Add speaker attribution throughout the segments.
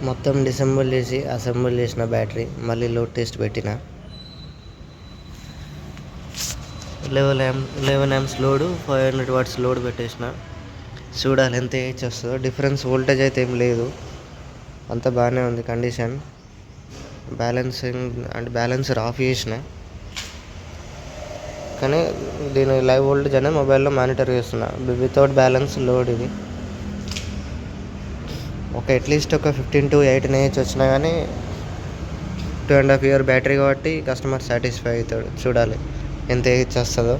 Speaker 1: మొత్తం డిసెంబుల్ చేసి అసెంబుల్ చేసిన బ్యాటరీ మళ్ళీ లోడ్ టెస్ట్ పెట్టిన 11 amps లోడు 500 watts లోడ్ పెట్టేసిన. చూడాలి ఎంత ఏహెచ్ వస్తుందో. డిఫరెన్స్ వోల్టేజ్ అయితే ఏం లేదు, అంత బాగానే ఉంది కండిషన్. బ్యాలెన్సర్ ఆఫ్ చేసిన, కానీ దీని లైవ్ వోల్టేజ్ అనేది మొబైల్లో మానిటర్ చేస్తున్నా. వితౌట్ బ్యాలెన్స్ లోడ్ ఇది. అట్లీస్ట్ ఒక 15 to 18 ఏహెచ్ వచ్చినా కానీ 2.5 year బ్యాటరీ కాబట్టి కస్టమర్ సాటిస్ఫై అవుతాడు. చూడాలి ఎంత ఏహెచ్ వస్తుందో.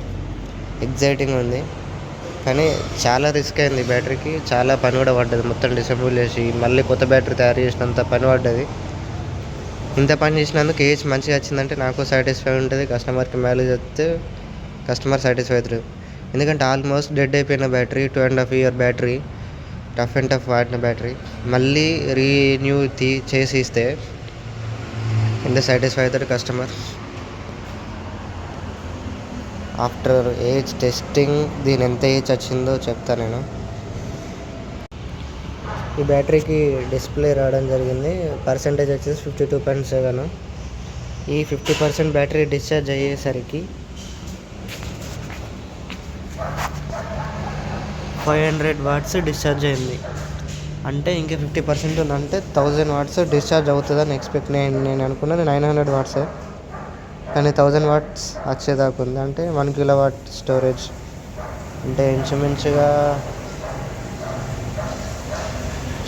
Speaker 1: ఎగ్జైటింగ్ ఉంది, కానీ చాలా రిస్క్ అయింది బ్యాటరీకి. చాలా పని కూడా పడ్డది, మొత్తం డిసెంబుల్ చేసి మళ్ళీ కొత్త బ్యాటరీ తయారు చేసినంత పని పడ్డది. ఇంత పని చేసినందుకు ఏహెచ్ మంచిగా వచ్చిందంటే నాకు సాటిస్ఫై ఉంటుంది, కస్టమర్కి మైలేజ్ వస్తే కస్టమర్ సాటిస్ఫై అవుతారు. ఎందుకంటే ఆల్మోస్ట్ డెడ్ అయిపోయిన battery, 2.5 year battery, tough and tough వాడిన బ్యాటరీ మళ్ళీ రీన్యూ చేసి ఇస్తే ఎంత సాటిస్ఫై అవుతాడు కస్టమర్. ఆఫ్టర్ ఏజ్ టెస్టింగ్ దీని ఎంత ఏజ్ వచ్చిందో చెప్తా నేను. ఈ బ్యాటరీకి డిస్ప్లే రావడం జరిగింది. పర్సెంటేజ్ వచ్చేసి 52.7. ఈ 50% బ్యాటరీ డిశ్చార్జ్ అయ్యేసరికి 500 watts డిశ్చార్జ్ అయింది. అంటే ఇంకా 50% ఉందంటే 1000 watts డిశ్చార్జ్ అవుతుందని ఎక్స్పెక్ట్ నేను అనుకున్నది 900 watts, కానీ 1000 watts వచ్చేదాకా ఉంది. అంటే 1 kilowatt స్టోరేజ్, అంటే ఇంచుమించుగా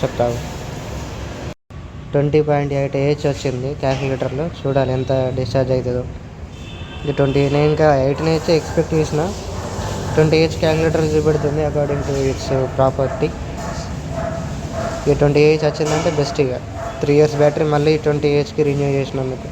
Speaker 1: చెప్తాను 20.8 ఏహెచ్ వచ్చింది క్యాల్కులేటర్లో. చూడాలి ఎంత డిశ్చార్జ్ అవుతుందో. ఇది 20, నేను ఇంకా 18 ఏహెచ్ ఎక్స్పెక్ట్ చేసిన. 20 ఏహెచ్ క్యాల్కులేటర్ చూపెడుతుంది అకార్డింగ్ టు ఇట్స్ ప్రాపర్టీ. ఇక 20 ఏహెచ్ వచ్చిందంటే బెస్ట్. ఇక 3 years బ్యాటరీ మళ్ళీ 20 ఏహెచ్కి రిన్యూ చేసినందుకు.